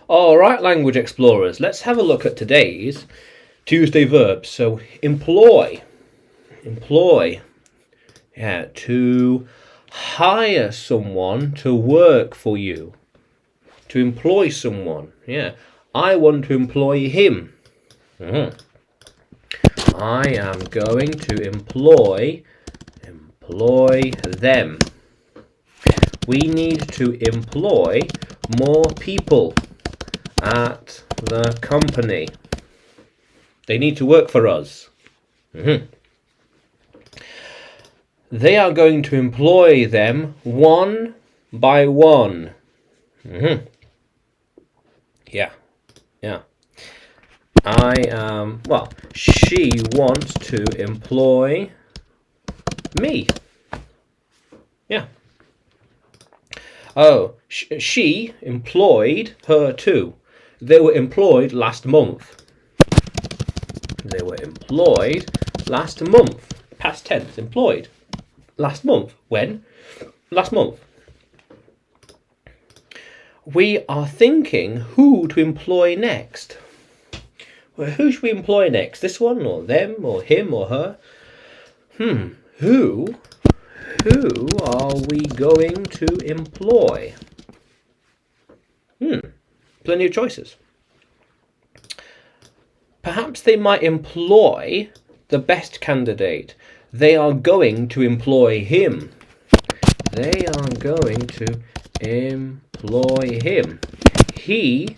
All right, language explorers, let's have a look at today's Tuesday verbs. So, employ. Yeah, to hire someone to work for you. To employ someone. Yeah, I want to employ him. I am going to employ them. We need to employ more people at the company. They need to work for us. They are going to employ them one by one. Yeah. She wants to employ me. Yeah. Oh, she employed her too. They were employed last month. Past tense, employed. Last month. When? Last month. We are thinking who to employ next. Well, who should we employ next? This one, or them, or him, or her? Who are we going to employ? Plenty of choices. Perhaps they might employ the best candidate. They are going to employ him. They are going to employ him. He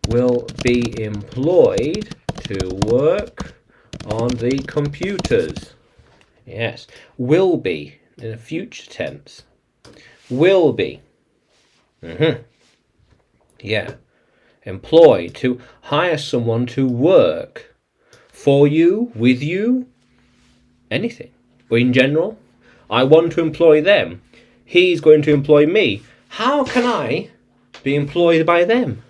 will be employed to work on the computers. Yes, will be in a future tense. Will be. Yeah. Employ, to hire someone to work for you, with you, anything. Or in general, I want to employ them. He's going to employ me. How can I be employed by them?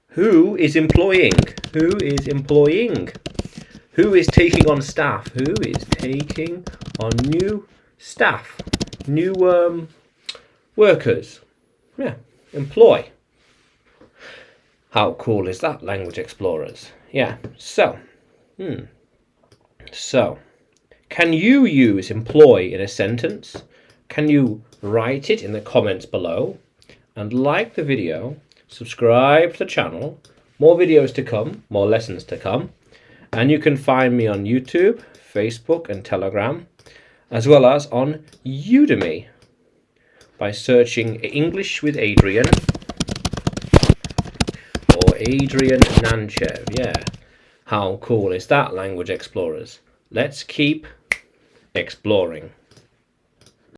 Who is employing? Who is employing? Who is taking on staff? Who is taking on new staff? New workers. Yeah, employ. How cool is that, language explorers? Yeah, so, can you use employ in a sentence? Can you write it in the comments below? And like the video, subscribe to the channel. More videos to come, more lessons to come. And you can find me on YouTube, Facebook and Telegram, as well as on Udemy by searching English with Adrian or Adrian Nanchev. Yeah, how cool is that, language explorers? Let's keep exploring.